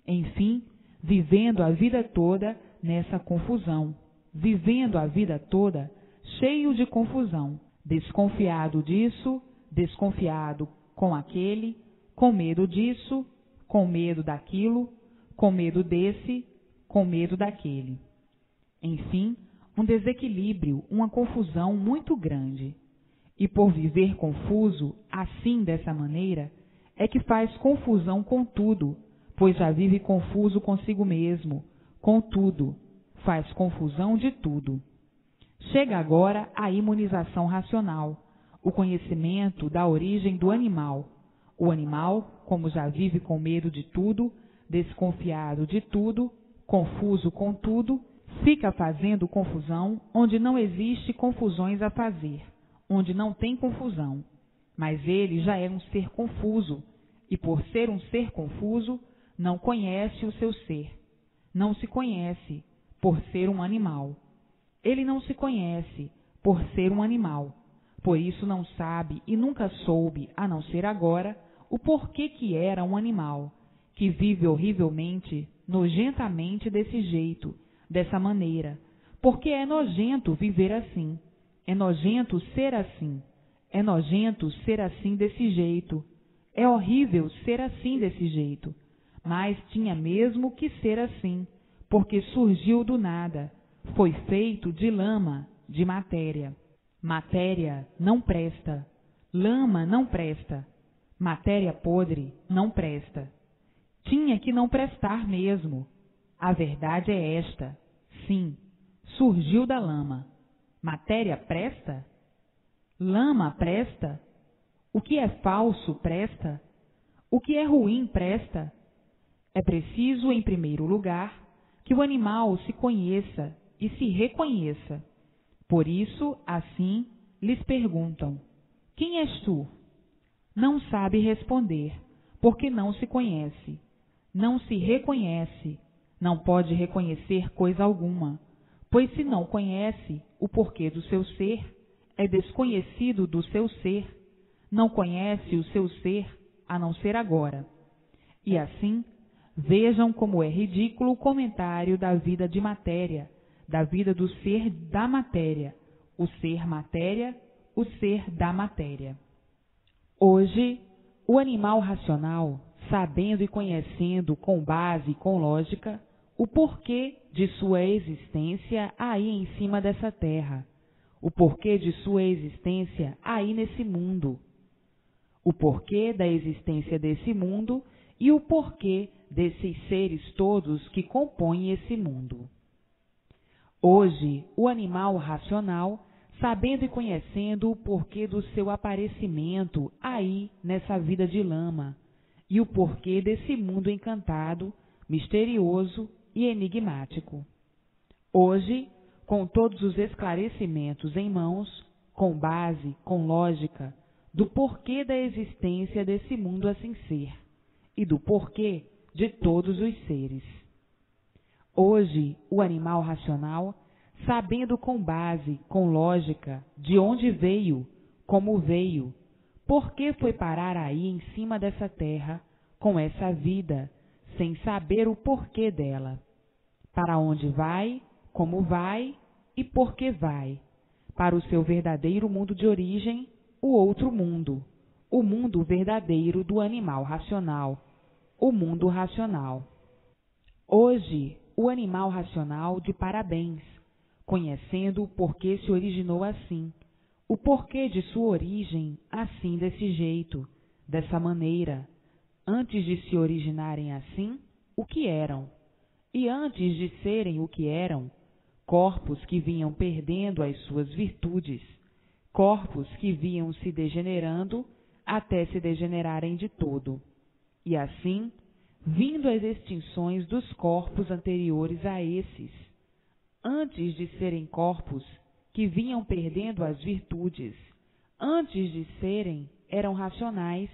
Enfim, vivendo a vida toda nessa confusão, vivendo a vida toda cheio de confusão, desconfiado disso, desconfiado com aquele, com medo disso, com medo daquilo, com medo desse, com medo daquele. Enfim, um desequilíbrio, uma confusão muito grande. E por viver confuso, assim dessa maneira, é que faz confusão com tudo, pois já vive confuso consigo mesmo, com tudo, faz confusão de tudo. Chega agora a imunização racional, o conhecimento da origem do animal. O animal, como já vive com medo de tudo, desconfiado de tudo, confuso com tudo, fica fazendo confusão onde não existe confusões a fazer, onde não tem confusão. Mas ele já é um ser confuso, e por ser um ser confuso, não conhece o seu ser. Não se conhece, por ser um animal. Ele não se conhece, por ser um animal. Por isso não sabe e nunca soube, a não ser agora, o porquê que era um animal, que vive horrivelmente, nojentamente desse jeito, dessa maneira, porque é nojento viver assim, é nojento ser assim, é nojento ser assim desse jeito, é horrível ser assim desse jeito, mas tinha mesmo que ser assim, porque surgiu do nada, foi feito de lama, de matéria. Matéria não presta, lama não presta, matéria podre não presta. Tinha que não prestar mesmo. A verdade é esta. Sim, surgiu da lama. Matéria presta? Lama presta? O que é falso presta? O que é ruim presta? É preciso, em primeiro lugar, que o animal se conheça e se reconheça. Por isso, assim, lhes perguntam: quem és tu? Não sabe responder, porque não se conhece. Não se reconhece, não pode reconhecer coisa alguma, pois se não conhece o porquê do seu ser, é desconhecido do seu ser, não conhece o seu ser, a não ser agora. E assim, vejam como é ridículo o comentário da vida de matéria, da vida do ser da matéria, o ser da matéria. Hoje, o animal racional, sabendo e conhecendo com base e com lógica o porquê de sua existência aí em cima dessa terra, o porquê de sua existência aí nesse mundo, o porquê da existência desse mundo e o porquê desses seres todos que compõem esse mundo. Hoje, o animal racional, sabendo e conhecendo o porquê do seu aparecimento aí nessa vida de lama, e o porquê desse mundo encantado, misterioso e enigmático. Hoje, com todos os esclarecimentos em mãos, com base, com lógica, do porquê da existência desse mundo assim ser, e do porquê de todos os seres. Hoje, o animal racional, sabendo com base, com lógica, de onde veio, como veio, por que foi parar aí em cima dessa terra, com essa vida, sem saber o porquê dela? Para onde vai, como vai e por que vai? Para o seu verdadeiro mundo de origem, o outro mundo, o mundo verdadeiro do animal racional, o mundo racional. Hoje, o animal racional de parabéns, conhecendo o porquê se originou assim, o porquê de sua origem assim desse jeito, dessa maneira, antes de se originarem assim, o que eram, e antes de serem o que eram, corpos que vinham perdendo as suas virtudes, corpos que vinham se degenerando até se degenerarem de todo, e assim, vindo as extinções dos corpos anteriores a esses, antes de serem corpos que vinham perdendo as virtudes, antes de serem, eram racionais,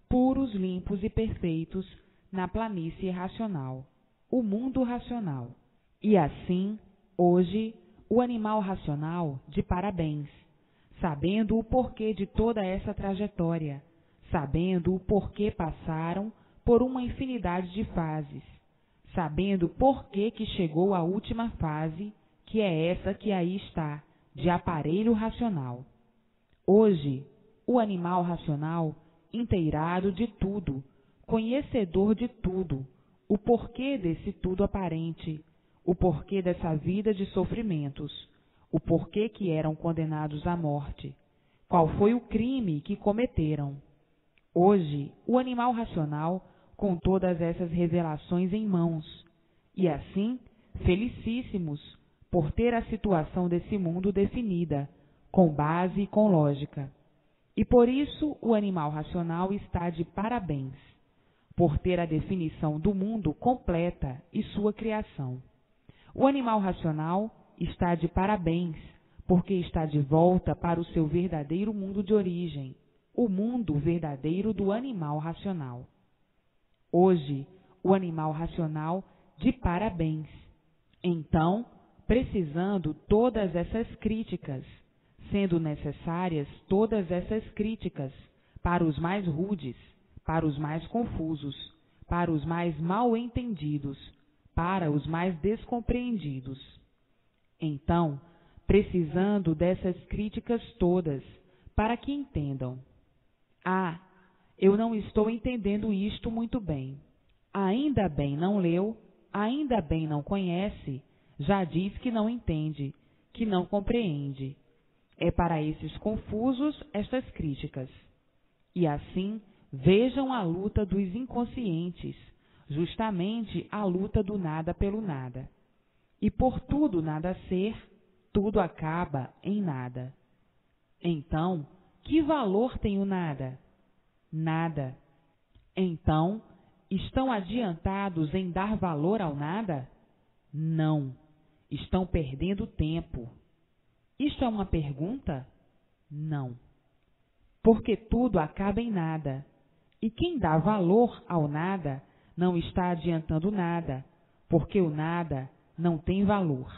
puros, limpos e perfeitos na planície racional, o mundo racional. E assim, hoje, o animal racional de parabéns, sabendo o porquê de toda essa trajetória, sabendo o porquê passaram por uma infinidade de fases, sabendo por que chegou à última fase, que é essa que aí está, de aparelho racional. Hoje, o animal racional, inteirado de tudo, conhecedor de tudo, o porquê desse tudo aparente, o porquê dessa vida de sofrimentos, o porquê que eram condenados à morte, qual foi o crime que cometeram. Hoje, o animal racional, com todas essas revelações em mãos, e assim, felicíssimos por ter a situação desse mundo definida, com base e com lógica. E por isso o animal racional está de parabéns, por ter a definição do mundo completa e sua criação. O animal racional está de parabéns, porque está de volta para o seu verdadeiro mundo de origem, o mundo verdadeiro do animal racional. Hoje, o animal racional de parabéns. Então, precisando todas essas críticas, sendo necessárias todas essas críticas para os mais rudes, para os mais confusos, para os mais mal entendidos, para os mais descompreendidos. Então, precisando dessas críticas todas, para que entendam. Ah, eu não estou entendendo isto muito bem. Ainda bem não leu, ainda bem não conhece, já diz que não entende, que não compreende. É para esses confusos estas críticas. E assim, vejam a luta dos inconscientes, justamente a luta do nada pelo nada. E por tudo nada ser, tudo acaba em nada. Então, que valor tem o nada? Nada. Então, estão adiantados em dar valor ao nada? Não. Estão perdendo tempo. Isto é uma pergunta? Não. Porque tudo acaba em nada. E quem dá valor ao nada não está adiantando nada, porque o nada não tem valor.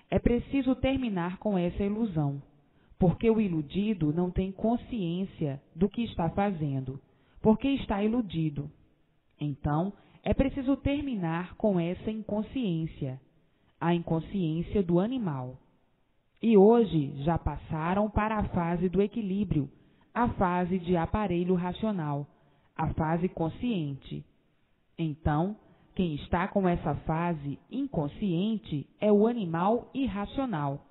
É preciso terminar com essa ilusão, porque o iludido não tem consciência do que está fazendo, porque está iludido. Então, é preciso terminar com essa inconsciência, a inconsciência do animal. E hoje já passaram para a fase do equilíbrio, a fase de aparelho racional, a fase consciente. Então, quem está com essa fase inconsciente é o animal irracional.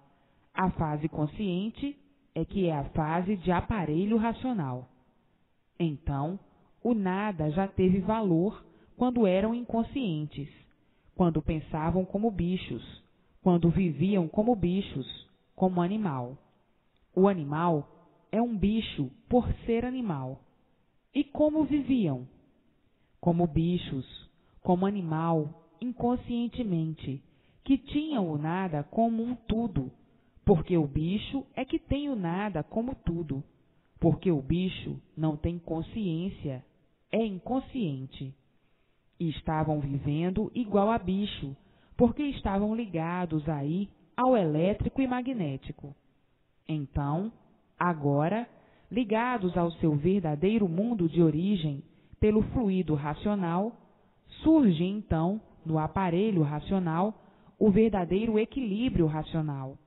A fase consciente é que é a fase de aparelho racional. Então, o nada já teve valor quando eram inconscientes, quando pensavam como bichos, quando viviam como bichos, como animal. O animal é um bicho por ser animal. E como viviam? Como bichos, como animal, inconscientemente, que tinham o nada como um tudo, porque o bicho é que tem o nada como tudo, porque o bicho não tem consciência, é inconsciente. E estavam vivendo igual a bicho, porque estavam ligados aí ao elétrico e magnético. Então, agora, ligados ao seu verdadeiro mundo de origem pelo fluido racional, surge então, no aparelho racional, o verdadeiro equilíbrio racional,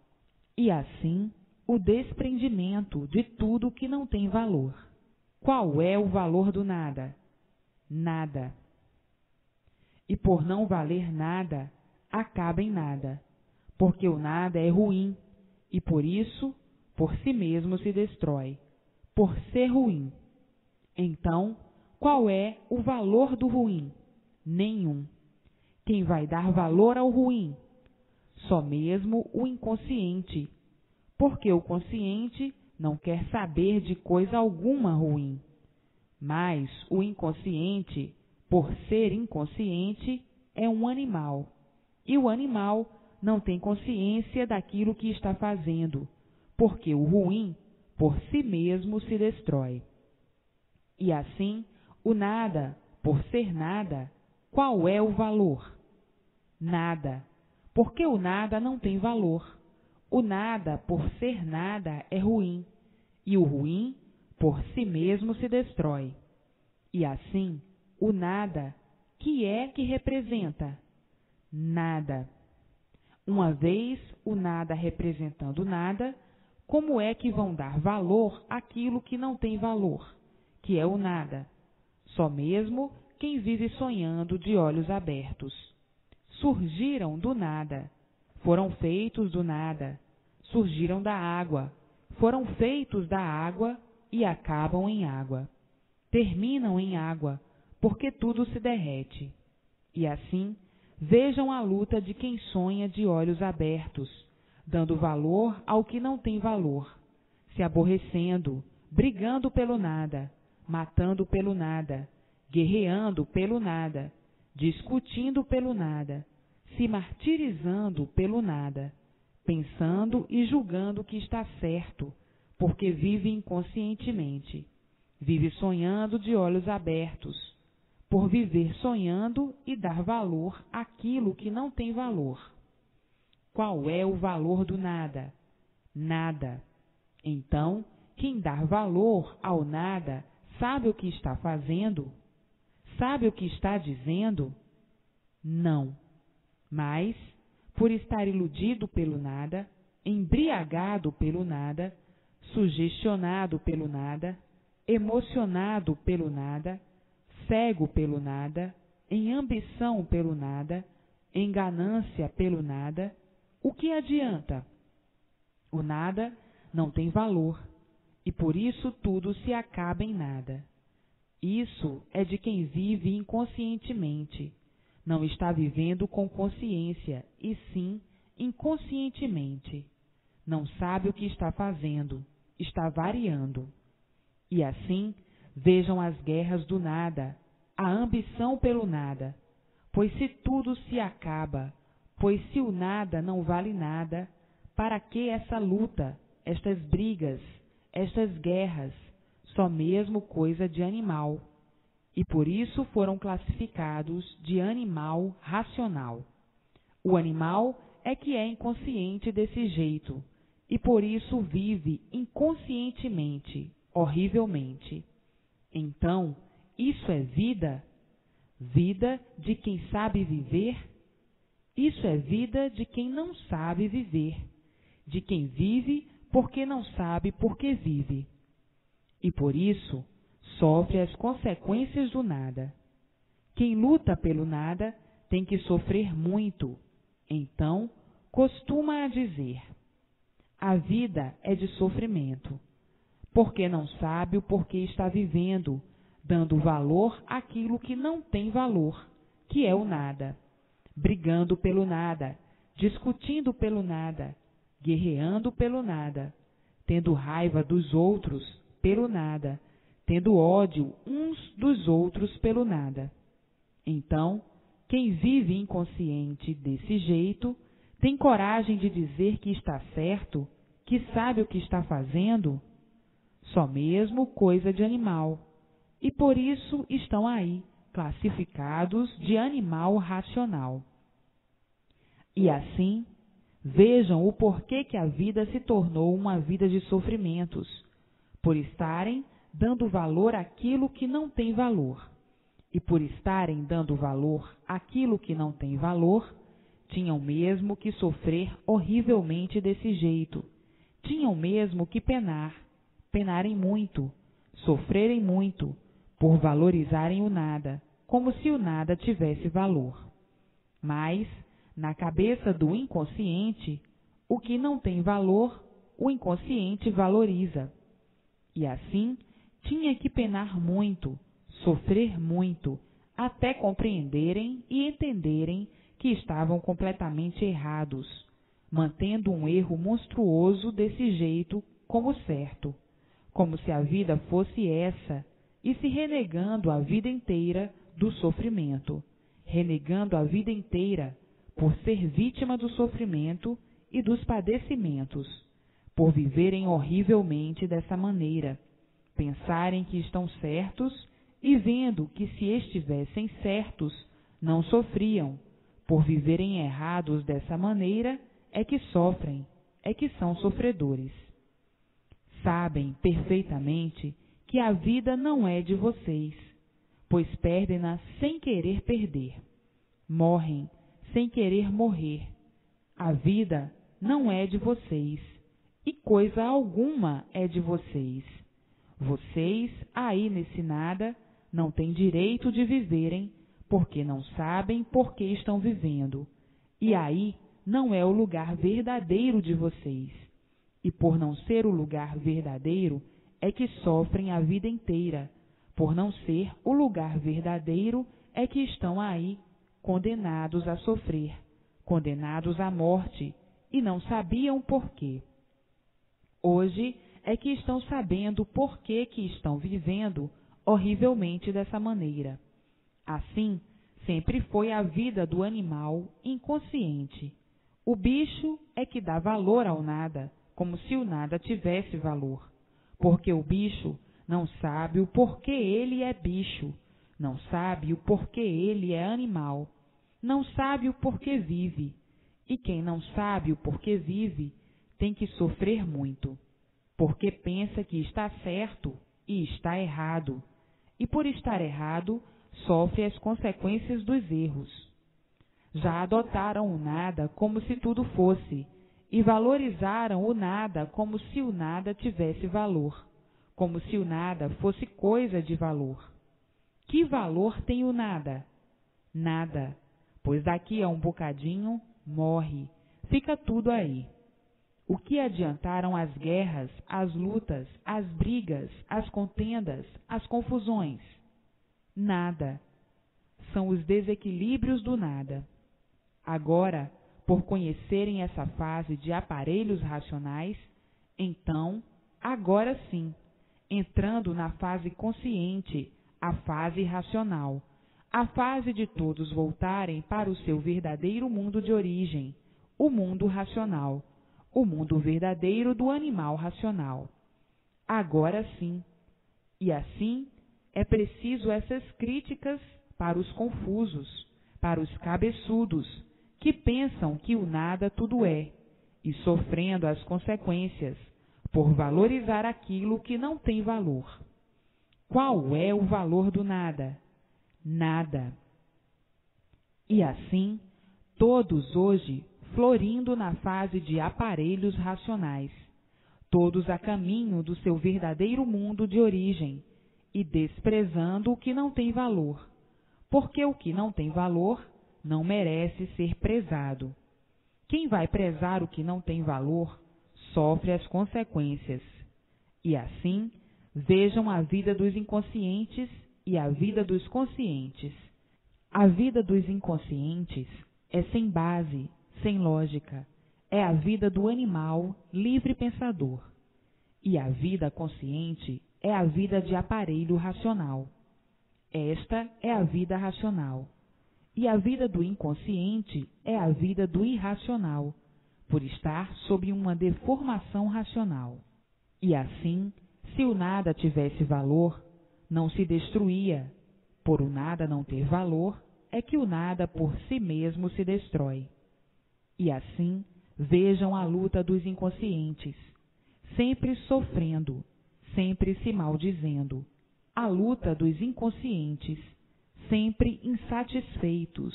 e assim o desprendimento de tudo que não tem valor. Qual é o valor do nada? Nada. E por não valer nada, acaba em nada, porque o nada é ruim, e por isso, por si mesmo se destrói, por ser ruim. Então, qual é o valor do ruim? Nenhum. Quem vai dar valor ao ruim? Só mesmo o inconsciente, porque o consciente não quer saber de coisa alguma ruim. Mas o inconsciente, por ser inconsciente, é um animal, e o animal não tem consciência daquilo que está fazendo, porque o ruim, por si mesmo, se destrói. E assim, o nada, por ser nada, qual é o valor? Nada, porque o nada não tem valor. O nada, por ser nada, é ruim, e o ruim, por si mesmo, se destrói. E assim, o nada, que é que representa? Nada. Uma vez o nada representando nada, como é que vão dar valor àquilo que não tem valor, que é o nada? Só mesmo quem vive sonhando de olhos abertos. Surgiram do nada, foram feitos do nada, surgiram da água, foram feitos da água e acabam em água. Terminam em água, porque tudo se derrete. E assim, vejam a luta de quem sonha de olhos abertos, dando valor ao que não tem valor, se aborrecendo, brigando pelo nada, matando pelo nada, guerreando pelo nada, discutindo pelo nada, se martirizando pelo nada, pensando e julgando que está certo, porque vive inconscientemente, vive sonhando de olhos abertos, por viver sonhando e dar valor àquilo que não tem valor. Qual é o valor do nada? Nada. Então, quem dá valor ao nada sabe o que está fazendo? Sabe o que está dizendo? Não. Mas, por estar iludido pelo nada, embriagado pelo nada, sugestionado pelo nada, emocionado pelo nada, cego pelo nada, em ambição pelo nada, em ganância pelo nada, o que adianta? O nada não tem valor, e por isso tudo se acaba em nada. Isso é de quem vive inconscientemente, não está vivendo com consciência, e sim inconscientemente. Não sabe o que está fazendo, está variando. E assim, vejam as guerras do nada, a ambição pelo nada, pois se tudo se acaba, pois se o nada não vale nada, para que essa luta, estas brigas, estas guerras, só mesmo coisa de animal, e por isso foram classificados de animal racional. O animal é que é inconsciente desse jeito, e por isso vive inconscientemente, horrivelmente. Então, isso é vida? Vida de quem sabe viver? Isso é vida de quem não sabe viver, de quem vive porque não sabe por que vive. E por isso, sofre as consequências do nada. Quem luta pelo nada tem que sofrer muito. Então, costuma a dizer: a vida é de sofrimento, porque não sabe o porquê está vivendo, dando valor àquilo que não tem valor, que é o nada, brigando pelo nada, discutindo pelo nada, guerreando pelo nada, tendo raiva dos outros pelo nada, tendo ódio uns dos outros pelo nada. Então, quem vive inconsciente desse jeito, tem coragem de dizer que está certo, que sabe o que está fazendo? Só mesmo coisa de animal. E por isso estão aí, classificados de animal racional. E assim, vejam o porquê que a vida se tornou uma vida de sofrimentos, por estarem dando valor àquilo que não tem valor. E por estarem dando valor àquilo que não tem valor, tinham mesmo que sofrer horrivelmente desse jeito, tinham mesmo que penarem muito, sofrerem muito, por valorizarem o nada, como se o nada tivesse valor. Mas, na cabeça do inconsciente, o que não tem valor, o inconsciente valoriza. E assim, tinha que penar muito, sofrer muito, até compreenderem e entenderem que estavam completamente errados, mantendo um erro monstruoso desse jeito como certo, como se a vida fosse essa, e se renegando a vida inteira do sofrimento, renegando a vida inteira por ser vítima do sofrimento e dos padecimentos, por viverem horrivelmente dessa maneira, pensarem que estão certos e vendo que se estivessem certos não sofriam, por viverem errados dessa maneira é que sofrem, é que são sofredores. Sabem perfeitamente que a vida não é de vocês, pois perdem-na sem querer perder, morrem sem querer morrer. A vida não é de vocês, e coisa alguma é de vocês. Vocês, aí nesse nada, não têm direito de viverem, porque não sabem por que estão vivendo. E aí não é o lugar verdadeiro de vocês. E por não ser o lugar verdadeiro, é que sofrem a vida inteira. Por não ser o lugar verdadeiro, é que estão aí, condenados a sofrer, condenados à morte, e não sabiam por quê. Hoje é que estão sabendo por que estão vivendo horrivelmente dessa maneira. Assim, sempre foi a vida do animal inconsciente. O bicho é que dá valor ao nada, como se o nada tivesse valor. Porque o bicho não sabe o porquê ele é bicho, não sabe o porquê ele é animal, não sabe o porquê vive. E quem não sabe o porquê vive tem que sofrer muito, porque pensa que está certo e está errado, e por estar errado sofre as consequências dos erros. Já adotaram o nada como se tudo fosse, e valorizaram o nada como se o nada tivesse valor, como se o nada fosse coisa de valor. Que valor tem o nada? Nada, pois daqui a um bocadinho morre, fica tudo aí. O que adiantaram as guerras, as lutas, as brigas, as contendas, as confusões? Nada. São os desequilíbrios do nada. Agora, por conhecerem essa fase de aparelhos racionais, então, agora sim, entrando na fase consciente, a fase racional, a fase de todos voltarem para o seu verdadeiro mundo de origem, o mundo racional, o mundo verdadeiro do animal racional. Agora sim. E assim é preciso essas críticas para os confusos, para os cabeçudos, que pensam que o nada tudo é, e sofrendo as consequências, por valorizar aquilo que não tem valor. Qual é o valor do nada? Nada. E assim, todos hoje florindo na fase de aparelhos racionais, todos a caminho do seu verdadeiro mundo de origem e desprezando o que não tem valor, porque o que não tem valor não merece ser prezado. Quem vai prezar o que não tem valor sofre as consequências. E assim, vejam a vida dos inconscientes e a vida dos conscientes. A vida dos inconscientes é sem base, sem lógica, é a vida do animal livre pensador. E a vida consciente é a vida de aparelho racional. Esta é a vida racional. E a vida do inconsciente é a vida do irracional, por estar sob uma deformação racional. E assim, se o nada tivesse valor, não se destruía. Por o nada não ter valor, é que o nada por si mesmo se destrói. E assim, vejam a luta dos inconscientes, sempre sofrendo, sempre se maldizendo. A luta dos inconscientes, sempre insatisfeitos,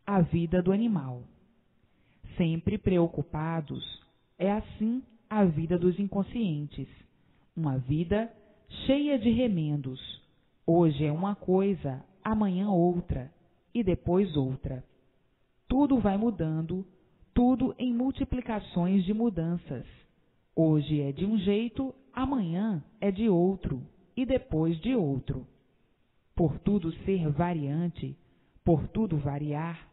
a vida do animal. Sempre preocupados, é assim a vida dos inconscientes, uma vida cheia de remendos. Hoje é uma coisa, amanhã outra, e depois outra. Tudo vai mudando, tudo em multiplicações de mudanças. Hoje é de um jeito, amanhã é de outro, e depois de outro. Por tudo ser variante, por tudo variar,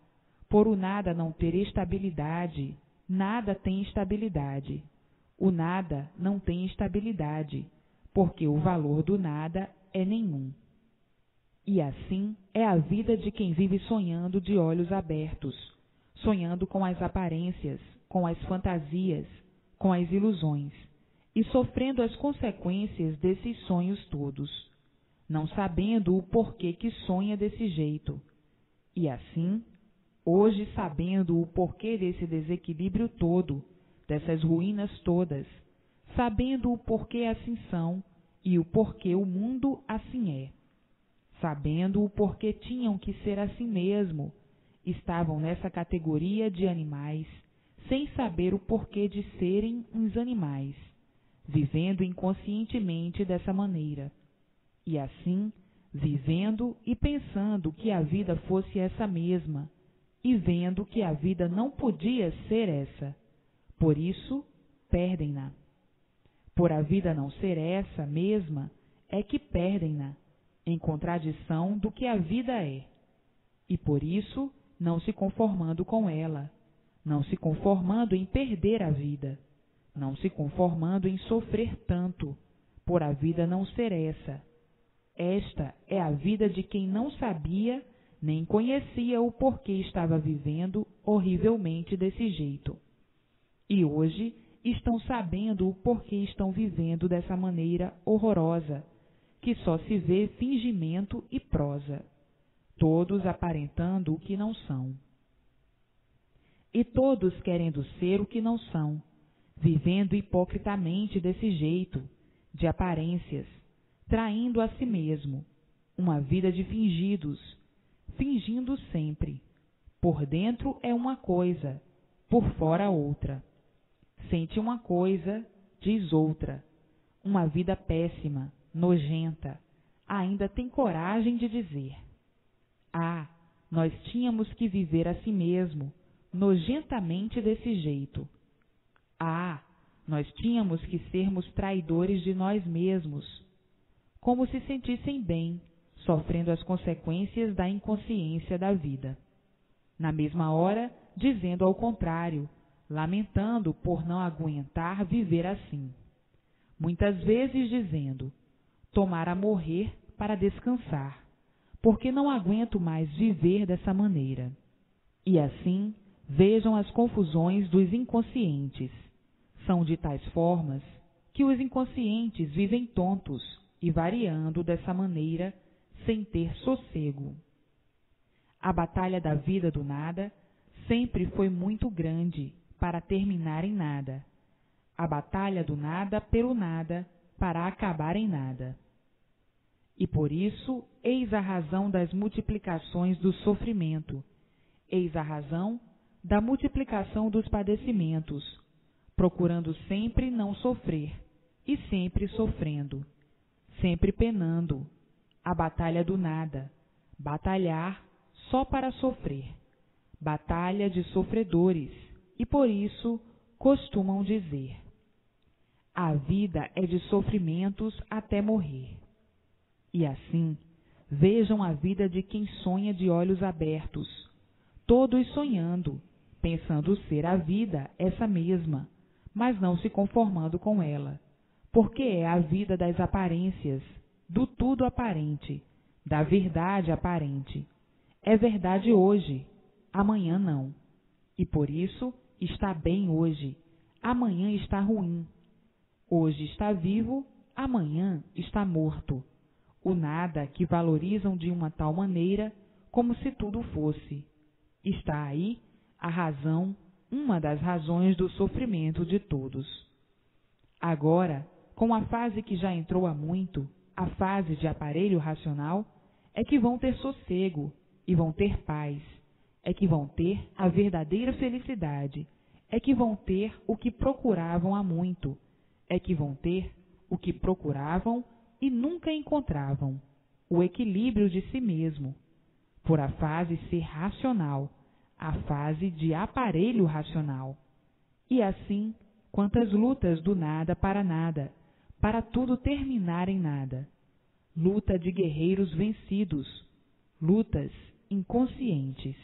por o nada não ter estabilidade, nada tem estabilidade. O nada não tem estabilidade, porque o valor do nada é nenhum. E assim é a vida de quem vive sonhando de olhos abertos, sonhando com as aparências, com as fantasias, com as ilusões, e sofrendo as consequências desses sonhos todos, não sabendo o porquê que sonha desse jeito. E assim, hoje sabendo o porquê desse desequilíbrio todo, dessas ruínas todas, sabendo o porquê assim são e o porquê o mundo assim é, sabendo o porquê tinham que ser assim mesmo, estavam nessa categoria de animais, sem saber o porquê de serem uns animais, vivendo inconscientemente dessa maneira. E assim, vivendo e pensando que a vida fosse essa mesma, e vendo que a vida não podia ser essa. Por isso, perdem-na. Por a vida não ser essa mesma, é que perdem-na, em contradição do que a vida é. E por isso, não se conformando com ela, não se conformando em perder a vida, não se conformando em sofrer tanto, por a vida não ser essa. Esta é a vida de quem não sabia nem conhecia o porquê estava vivendo horrivelmente desse jeito. E hoje estão sabendo o porquê estão vivendo dessa maneira horrorosa, que só se vê fingimento e prosa, todos aparentando o que não são. E todos querendo ser o que não são, vivendo hipocritamente desse jeito, de aparências, traindo a si mesmo, uma vida de fingidos, fingindo sempre. Por dentro é uma coisa, por fora outra. Sente uma coisa, diz outra. Uma vida péssima, nojenta. Ainda tem coragem de dizer: ah, nós tínhamos que viver a si mesmo, nojentamente desse jeito. Ah, nós tínhamos que sermos traidores de nós mesmos. Como se sentissem bem, sofrendo as consequências da inconsciência da vida. Na mesma hora, dizendo ao contrário, lamentando por não aguentar viver assim. Muitas vezes dizendo: tomara morrer para descansar, porque não aguento mais viver dessa maneira. E assim, vejam as confusões dos inconscientes. São de tais formas que os inconscientes vivem tontos e variando dessa maneira, sem ter sossego. A batalha da vida do nada sempre foi muito grande para terminar em nada. A batalha do nada pelo nada para acabar em nada. E por isso, eis a razão das multiplicações do sofrimento, eis a razão da multiplicação dos padecimentos, procurando sempre não sofrer, e sempre sofrendo, sempre penando, a batalha do nada, batalhar só para sofrer, batalha de sofredores, e por isso costumam dizer: a vida é de sofrimentos até morrer. E assim, vejam a vida de quem sonha de olhos abertos, todos sonhando, pensando ser a vida essa mesma, mas não se conformando com ela, porque é a vida das aparências, do tudo aparente, da verdade aparente. É verdade hoje, amanhã não. E por isso está bem hoje, amanhã está ruim. Hoje está vivo, amanhã está morto. O nada que valorizam de uma tal maneira, como se tudo fosse. Está aí a razão, uma das razões do sofrimento de todos. Agora, com a fase que já entrou há muito, a fase de aparelho racional, é que vão ter sossego e vão ter paz, é que vão ter a verdadeira felicidade, é que vão ter o que procuravam há muito, é que vão ter o que procuravam e nunca encontravam, o equilíbrio de si mesmo, por a fase ser racional, a fase de aparelho racional. E assim, quantas lutas do nada, para tudo terminar em nada. Luta de guerreiros vencidos, lutas inconscientes.